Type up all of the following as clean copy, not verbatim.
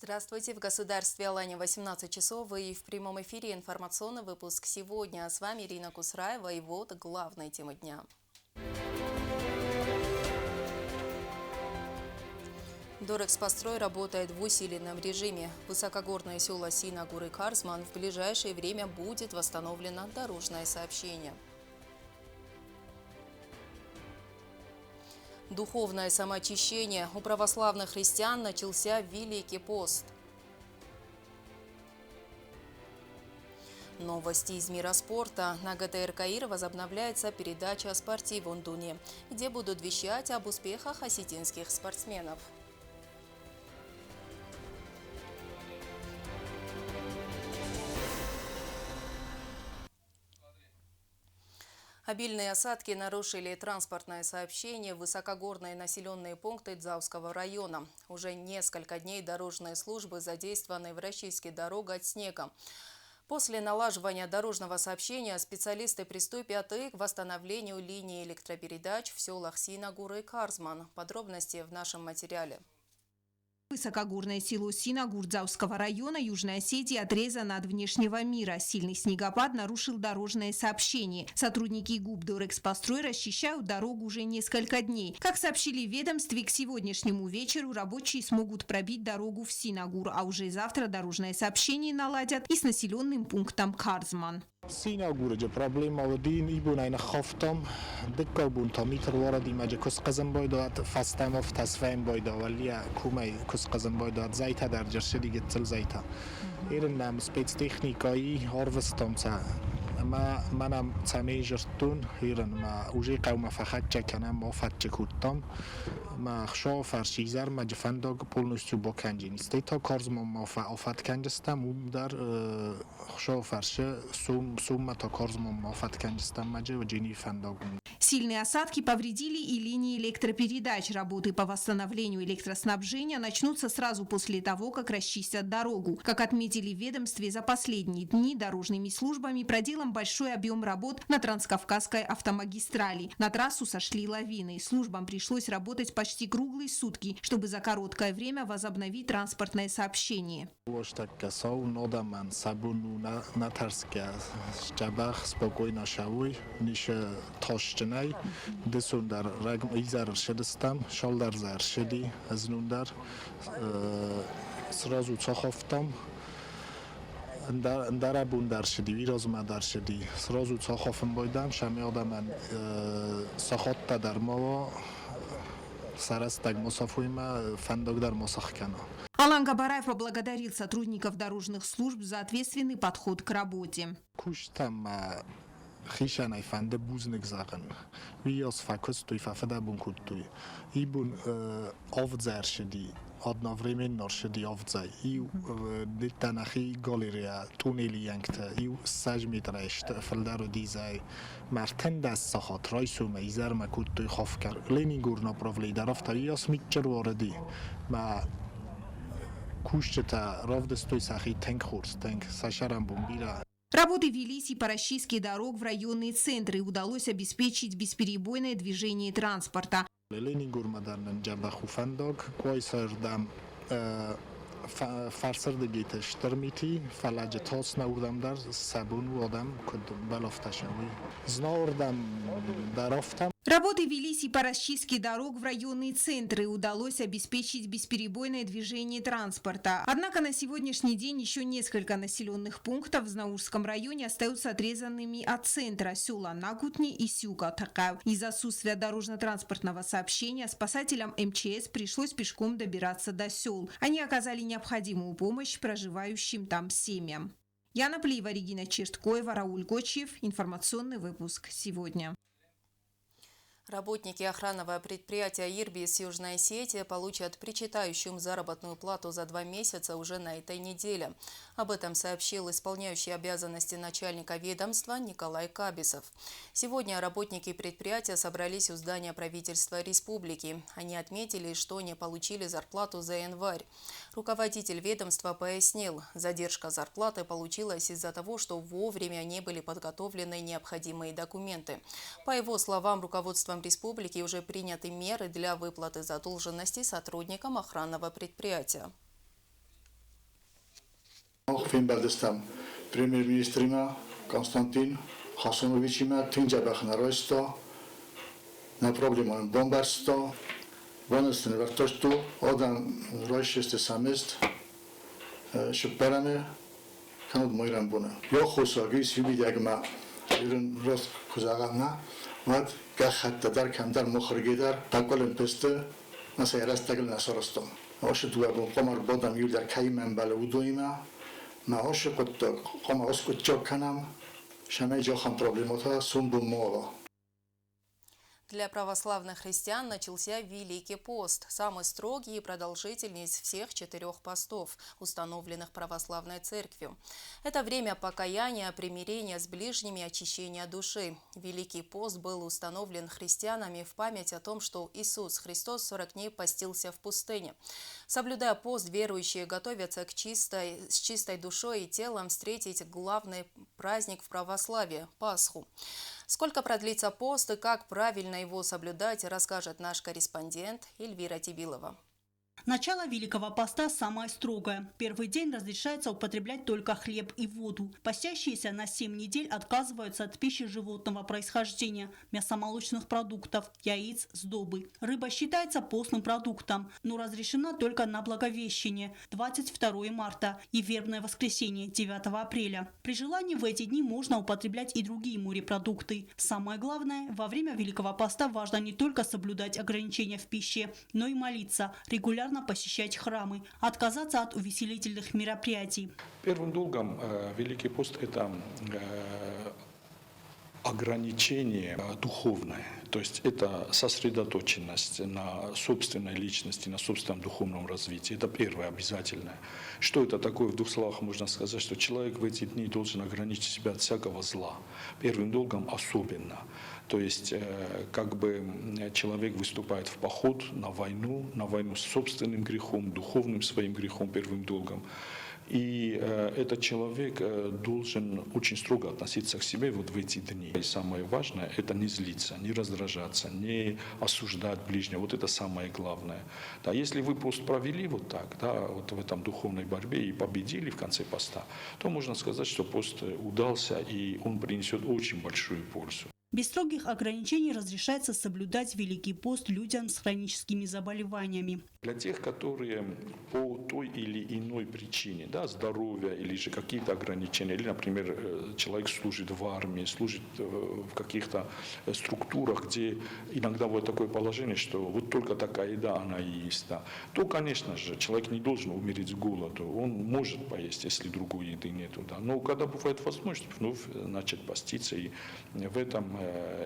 Здравствуйте! В государстве Алания 18 часов и в прямом эфире информационный выпуск сегодня. С вами Ирина Кусраева и вот главные темы дня. Дорэкспострой работает в усиленном режиме. Высокогорное село Синагур и Карзман в ближайшее время будет восстановлено дорожное сообщение. Духовное самоочищение. У православных христиан начался Великий пост. Новости из мира спорта. На ГТР Каир возобновляется передача «Спортив Ондуни», где будут вещать об успехах осетинских спортсменов. Обильные осадки нарушили транспортное сообщение в высокогорные населенные пункты Дзауского района. Уже несколько дней дорожные службы задействованы в расчистке дорог от снега. После налаживания дорожного сообщения специалисты приступят и к восстановлению линии электропередач в селах Синагур и Карзман. Подробности в нашем материале. Высокогорное село Синагур Дзауского района Южной Осетии отрезано от внешнего мира. Сильный снегопад нарушил дорожное сообщение. Сотрудники ГУП «Дорэкспострой» расчищают дорогу уже несколько дней. Как сообщили в ведомстве, к сегодняшнему вечеру рабочие смогут пробить дорогу в Синагур, а уже завтра дорожное сообщение наладят и с населенным пунктом Карзман. Синагур'ja проблема один ибунайна хофтом дикка бунта митр варади маджа кусказан бойдат фастамов тасфаим бойда валия кумай кусказан бойдат зайта дар жаршиди гетцел зайта ирен нам спецтехникаи орвестомца манам цамежертун ирен ма уже қаума фахатча канам ма фатча куттам ма шофар шизар ма жфандог полностью боканжин стейта корзмо ма фатканжстам умдар шофарше сумма то корзмо ма фатканжстам маджа вджини фандог. Сильные осадки повредили и линии электропередач. Работы по восстановлению электроснабжения начнутся сразу после того, как расчистят дорогу. Как отметили в ведомстве, за последние дни дорожными службами проделан большой объем работ на Транскавказской автомагистрали. На трассу сошли лавины. Службам пришлось работать почти круглые сутки, чтобы за короткое время возобновить транспортное сообщение. Десундар изар шедстам шолдар зар шеди азнундар сразу цохофтам дарабундар шеди вирозмадар шеди сразу цохофм бойдам шамиодаман сахотта дар маво сарастаг мусафуима фандогдар мусахкана. Алан Габараев поблагодарил сотрудников дорожных служб за ответственный подход к работе. خیشان ایفنده بوزنگ زاغن ویاس فکس توی ففده بون کود توی ای بون آفزر شدی آدنا وریمن نار شدی آفزای ایو دیتنخی گالریا تونیلی ینگته ایو 6 متر اشت فلدر و دیزای مرتن دست ساخت رایسو میزر مکود توی خوف کرد لینی گورنا پرولی درافتا ویاس میچر واردی ما کوشتا راف دستوی سخی تنگ خورس تنگ سشرم بون بیره. Работы велись и по расчистке дорог в районные центры. Удалось обеспечить бесперебойное движение транспорта. Работы велись и по расчистке дорог в районные центры. Удалось обеспечить бесперебойное движение транспорта. Однако на сегодняшний день еще несколько населенных пунктов в Знаурском районе остаются отрезанными от центра села Нагутни и Сюга-Такав. Из-за отсутствия дорожно-транспортного сообщения спасателям МЧС пришлось пешком добираться до сел. Они оказали необходимую помощь проживающим там семьям. Яна Плиева, Регина Черткоева, Рауль Гочев. Информационный выпуск сегодня. Работники охранного предприятия «Ирбис» Южной Осетии получат причитающую им заработную плату за 2 месяца уже на этой неделе. Об этом сообщил исполняющий обязанности начальника ведомства Николай Кабисов. Сегодня работники предприятия собрались у здания правительства республики. Они отметили, что не получили зарплату за январь. Руководитель ведомства пояснил, задержка зарплаты получилась из-за того, что вовремя не были подготовлены необходимые документы. По его словам, руководством республики уже приняты меры для выплаты задолженности сотрудникам охранного предприятия. Финбалдестам премьер-министрима Константин Хасановичима Тинджабахнароисто на проблему бомбарсто Вонестен вертосту одан ройшесте самест шперане канод мойрамбуна. Йохосагис вибидагма ирен рост кузагана мад гахатта дар камдар мохригедар таколен песте насайрастагл насоростом. Оше дуабон комар бодам юлдар каймен балудоима معاش قد قام اسکت جاکنم شمه جاخم проблемота сумбун мола. Для православных христиан начался Великий пост, самый строгий и продолжительный из всех 4 постов, установленных православной церковью. Это время покаяния, примирения с ближними и очищения души. Великий пост был установлен христианами в память о том, что Иисус Христос 40 дней постился в пустыне. Соблюдая пост, верующие готовятся с чистой душой и телом встретить главный праздник в православии – Пасху. Сколько продлится пост и как правильно его соблюдать, расскажет наш корреспондент Эльвира Тибилова. Начало Великого Поста самое строгое. Первый день разрешается употреблять только хлеб и воду. Постящиеся на 7 недель отказываются от пищи животного происхождения, мясомолочных продуктов, яиц, сдобы. Рыба считается постным продуктом, но разрешена только на Благовещение 22 марта и вербное воскресенье 9 апреля. При желании в эти дни можно употреблять и другие морепродукты. Самое главное, во время Великого Поста важно не только соблюдать ограничения в пище, но и молиться, регулярно посещать храмы, отказаться от увеселительных мероприятий. Первым долгом Великий пост – это ограничение духовное, то есть это сосредоточенность на собственной личности, на собственном духовном развитии. Это первое обязательное. Что это такое? В 2 словах можно сказать, что человек в эти дни должен ограничить себя от всякого зла. Первым долгом особенно. То есть как бы человек выступает в поход на войну с собственным грехом, духовным своим грехом, первым долгом. И этот человек должен очень строго относиться к себе вот в эти дни. И самое важное – это не злиться, не раздражаться, не осуждать ближнего. Вот это самое главное. Да, если вы пост провели вот так, да, вот в этом духовной борьбе и победили в конце поста, то можно сказать, что пост удался и он принесет очень большую пользу. Без строгих ограничений разрешается соблюдать Великий пост людям с хроническими заболеваниями. Для тех, которые по той или иной причине, да, здоровья или же какие-то ограничения, или, например, человек служит в армии, служит в каких-то структурах, где иногда бывает такое положение, что вот только такая еда, она и есть, да, то, конечно же, человек не должен умереть с голоду, он может поесть, если другой еды нету, да. Но когда бывает возможность, вновь начать поститься, и в этом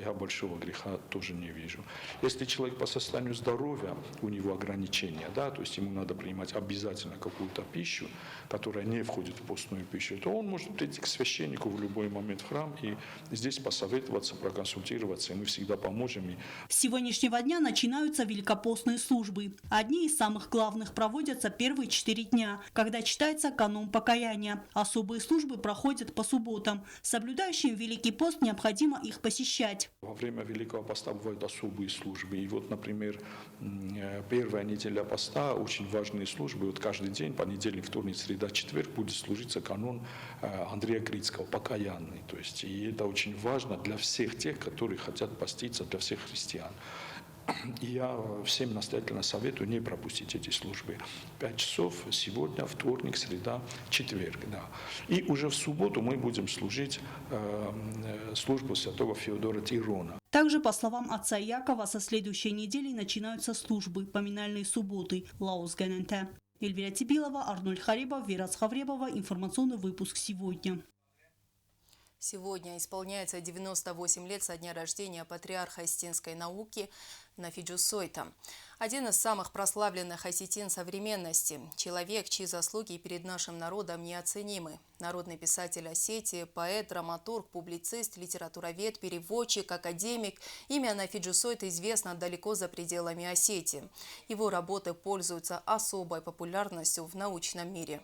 я большого греха тоже не вижу. Если человек по состоянию здоровья, у него ограничения, да, то есть ему надо принимать обязательно какую-то пищу, которая не входит в постную пищу, то он может прийти к священнику в любой момент в храм и здесь посоветоваться, проконсультироваться, и мы всегда поможем. С сегодняшнего дня начинаются великопостные службы. Одни из самых главных проводятся первые 4 дня, когда читается канон покаяния. Особые службы проходят по субботам. Соблюдающим Великий пост необходимо их посещать. Во время Великого поста бывают особые службы. И вот, например, первая неделя поста, очень важные службы. Вот каждый день, понедельник, вторник, среда, четверг будет служиться канон Андрея Критского, покаянный. То есть, и это очень важно для всех тех, которые хотят поститься, для всех христиан. И я всем настоятельно советую не пропустить эти службы. 5 часов сегодня, вторник, среда, четверг. Да. И уже в субботу мы будем служить службу святого Феодора Тирона. Также, по словам отца Якова, со следующей недели начинаются службы, поминальные субботы, Лаус ГННТ. Эльвира Тибилова, Арнольд Харибов, Вера Цхавребова. Информационный выпуск сегодня. Сегодня исполняется 98 лет со дня рождения патриарха осетинской науки Нафиджу Сойта. Один из самых прославленных осетин современности. Человек, чьи заслуги перед нашим народом неоценимы. Народный писатель Осетии, поэт, драматург, публицист, литературовед, переводчик, академик. Имя Нафиджу Сойта известно далеко за пределами Осетии. Его работы пользуются особой популярностью в научном мире.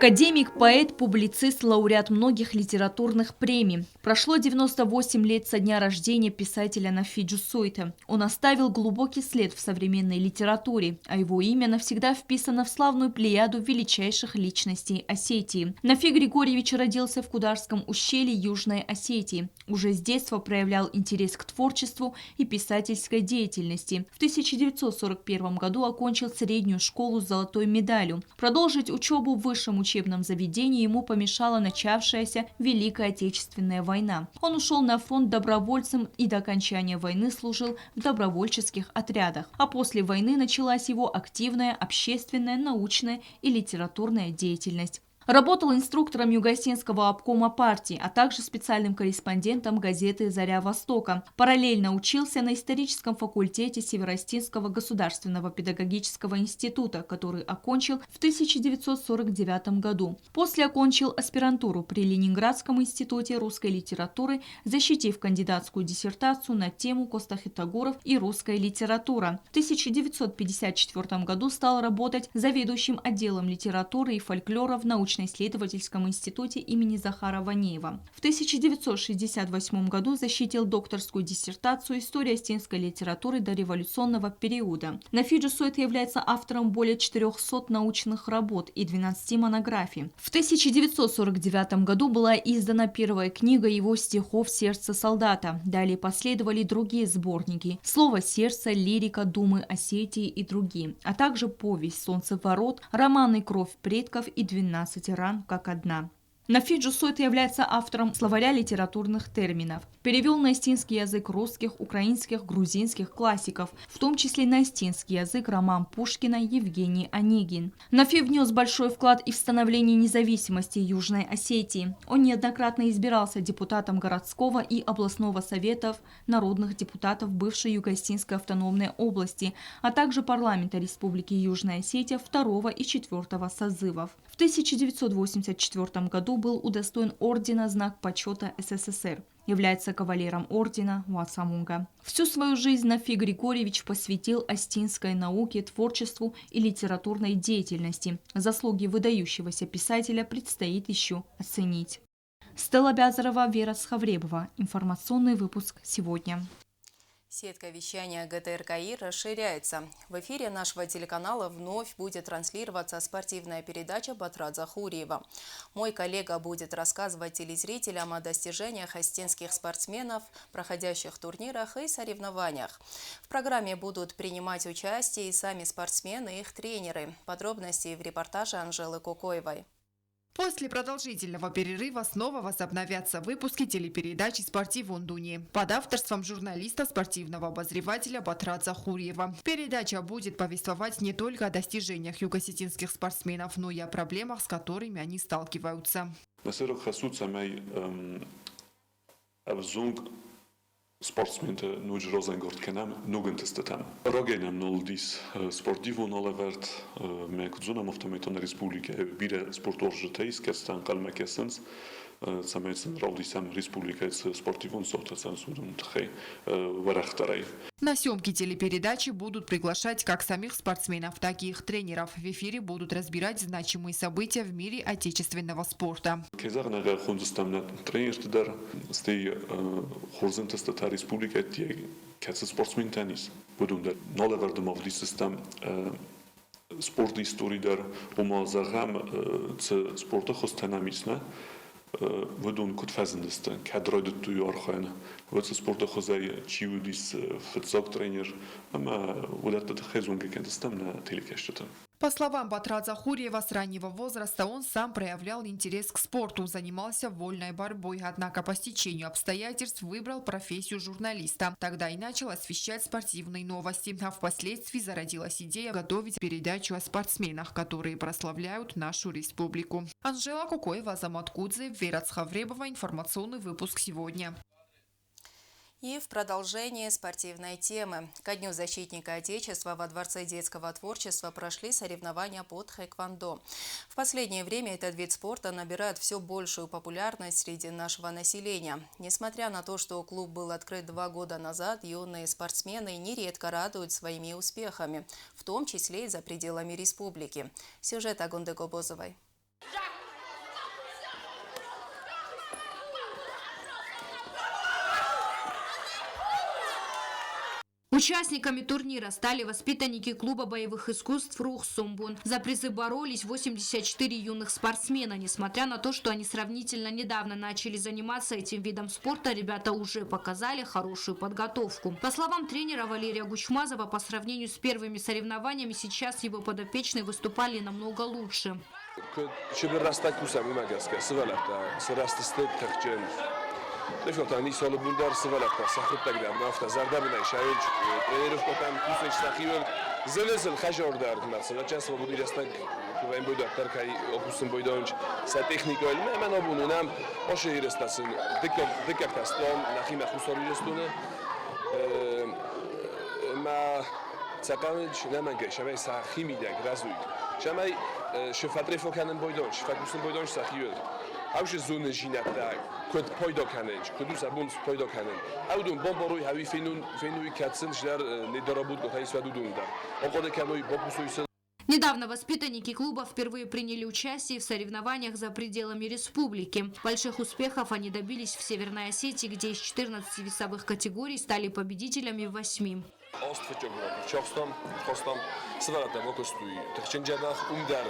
Академик, поэт, публицист, лауреат многих литературных премий. Прошло 98 лет со дня рождения писателя Нафиджу Сойте. Он оставил глубокий след в современной литературе, а его имя навсегда вписано в славную плеяду величайших личностей Осетии. Нафи Григорьевич родился в Кударском ущелье Южной Осетии. Уже с детства проявлял интерес к творчеству и писательской деятельности. В 1941 году окончил среднюю школу с золотой медалью. Продолжить учебу в высшем учебном заведении ему помешала начавшаяся Великая Отечественная война. Он ушел на фронт добровольцем и до окончания войны служил в добровольческих отрядах. А после войны началась его активная общественная, научная и литературная деятельность. Работал инструктором Юго-Осетинского обкома партии, а также специальным корреспондентом газеты «Заря Востока». Параллельно учился на историческом факультете Северо-Осетинского государственного педагогического института, который окончил в 1949 году. После окончил аспирантуру при Ленинградском институте русской литературы, защитив кандидатскую диссертацию на тему Костахи-Тагуров и русская литература. В 1954 году стал работать заведующим отделом литературы и фольклора в научно-исследовательском институте имени Захара Ванеева. В 1968 году защитил докторскую диссертацию «История осетинской литературы до революционного периода». Нафиджу Сойте является автором более 400 научных работ и 12 монографий. В 1949 году была издана первая книга его стихов «Сердце солдата». Далее последовали другие сборники «Слово сердца», «Лирика», «Думы Осетии» и другие, а также повесть «Солнцеворот», романы «Кровь предков» и «12 ран как одна». Нафиджу Сойте является автором словаря литературных терминов. Перевел на осетинский язык русских, украинских, грузинских классиков, в том числе на осетинский язык роман Пушкина Евгений Онегин. Нафи внес большой вклад и в становление независимости Южной Осетии. Он неоднократно избирался депутатом городского и областного советов народных депутатов бывшей Юго-Осетинской автономной области, а также парламента Республики Южная Осетия 2 и 4 созывов. В 1984 году был удостоен ордена «Знак почета СССР». Является кавалером ордена Уасамунга. Всю свою жизнь Нафи Григорьевич посвятил осетинской науке, творчеству и литературной деятельности. Заслуги выдающегося писателя предстоит еще оценить. Стелла Бязарова, Вера Схавребова. Информационный выпуск сегодня. Сетка вещания ГТРКИ расширяется. В эфире нашего телеканала вновь будет транслироваться спортивная передача Батрадзе Хуриева. Мой коллега будет рассказывать телезрителям о достижениях осетинских спортсменов, проходящих турнирах и соревнованиях. В программе будут принимать участие и сами спортсмены и их тренеры. Подробности в репортаже Анжелы Кукоевой. После продолжительного перерыва снова возобновятся выпуски телепередачи «Спортив Ондуни» под авторством журналиста, спортивного обозревателя Батрадзе Хуриева. Передача будет повествовать не только о достижениях юго-осетинских спортсменов, но и о проблемах, с которыми они сталкиваются. Sportsmente nuj rozengort kenam nugentestetam. Rogenam noldis sportivo nolevert me kudzunam автоматон республике бире спорторжетейс кестан калмекесенс самецен родисам республикаец спортивон сотацан судун тхей варахтарай. На съемки телепередачи будут приглашать как самих спортсменов, так и их тренеров. В эфире будут разбирать значимые события в мире отечественного спорта. Кезарнага хундстамна тренертдар стей хорзентестата республика ти кац спортсмен теннис. Будундар нолевардмов дисистам спорт историдар умазагам ц спорта хостанамисна Vedun kut fazendeste, kadroidet tu jorgen. Wat ze sporten gezegd, chiudis verzog trainer, maar hoe dat het gezond gekend is, dan telekesteten. По словам Батрадзе Хуриева, с раннего возраста он сам проявлял интерес к спорту, занимался вольной борьбой, однако по стечению обстоятельств выбрал профессию журналиста. Тогда и начал освещать спортивные новости, а впоследствии зародилась идея готовить передачу о спортсменах, которые прославляют нашу республику. Анжела Кукоева, Азамат Кудзе, Вера Схавребова. Информационный выпуск сегодня. И в продолжение спортивной темы. Ко Дню защитника Отечества во Дворце детского творчества прошли соревнования по тхэквондо. В последнее время этот вид спорта набирает все большую популярность среди нашего населения. Несмотря на то, что клуб был открыт 2 года назад, юные спортсмены нередко радуют своими успехами, в том числе и за пределами республики. Сюжет Агунды Гобозовой. Участниками турнира стали воспитанники клуба боевых искусств «Рух Сумбун». За призы боролись 84 юных спортсмена. Несмотря на то, что они сравнительно недавно начали заниматься этим видом спорта, ребята уже показали хорошую подготовку. По словам тренера Валерия Гучмазова, по сравнению с первыми соревнованиями, сейчас его подопечные выступали намного лучше. Definitivamente solo bundar se vale para saber tagar na afta zarda bina shail trainerów potem kuseć stachiłem zelesel khajor dar mesela często budu jastak ben boyda tarkay opusun boydonç sa texnik ölme hemen obununam o şehir estasın dikkat taston nakhima khusariyestune ma tsaqamç naman ge shamay sa khimidak razuy shamay shfatre fokanen boydonç fakusun boydonç sakhiyel Avş zone jinata kod poydo kanen, kodus abons poydo kanen. Avdun bomboruy havi fenuy katsın jlar ne darabut gotay svadudunda. Okoda kanoy bopusoysa. Недавно воспитанники клуба впервые приняли участие в соревнованиях за пределами республики. Больших успехов они добились в Северной Осетии, где из 14 весовых категорий стали победителями в 8. Чохстом, хостом, сварата вокостуй. Тхченджадах умдар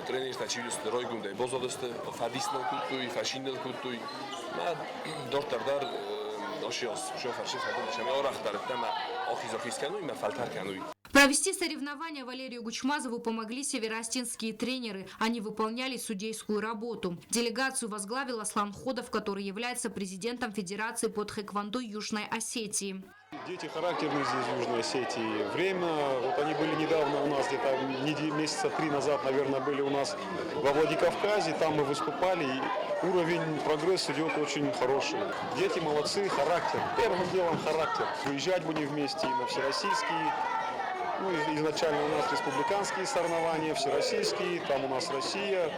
тренерთა чивст ройгундай бозодсты, фадиснел культуй, фашинел культуй. Ма дортардар ошиос, шофарши фадам шами орахтар тама охизохискануй, ма фалтаркануй. Провести соревнования Валерию Гучмазову помогли североостинские тренеры. Они выполняли судейскую работу. Делегацию возглавил Аслан Ходов, который является президентом Федерации по тхэквондо Южной Осетии. Дети характерные здесь в Южной Осетии. Время, вот они были недавно у нас, где-то месяца 3 назад, наверное, были у нас во Владикавказе. Там мы выступали, и уровень, прогресс идет очень хороший. Дети молодцы, характер. Первым делом характер. Выезжать будем вместе и на всероссийские. Ну, изначально у нас республиканские соревнования, всероссийские, там у нас Россия.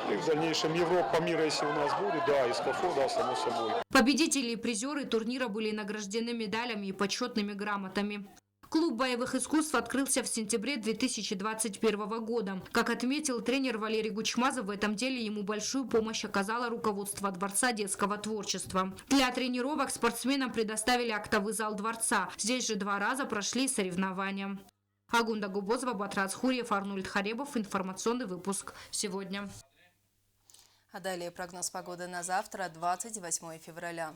И в дальнейшем Европа, мира, если у нас будет, да, и СКАФО, да, само собой. Победители и призеры турнира были награждены медалями и почетными грамотами. Клуб боевых искусств открылся в сентябре 2021 года. Как отметил тренер Валерий Гучмазов, в этом деле ему большую помощь оказало руководство Дворца детского творчества. Для тренировок спортсменам предоставили актовый зал Дворца. Здесь же 2 раза прошли соревнования. Агунда Губозова, Батрат Хурьев, Арнольд Харебов. Информационный выпуск сегодня. А далее прогноз погоды на завтра, 28 февраля.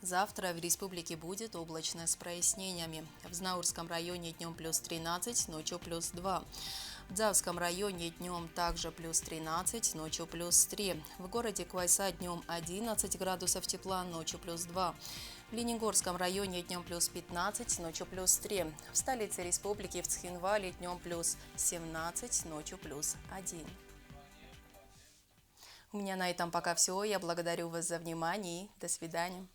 Завтра в республике будет облачно с прояснениями. В Знаурском районе днем плюс 13, ночью плюс 2. В Дзавском районе днем также плюс 13, ночью плюс 3. В городе Квайса днем 11 градусов тепла, ночью плюс 2. В Ленигорском районе днем плюс 15, ночью плюс 3. В столице республики в Цхинвале днем плюс 17, ночью плюс 1. У меня на этом пока все. Я благодарю вас за внимание и до свидания.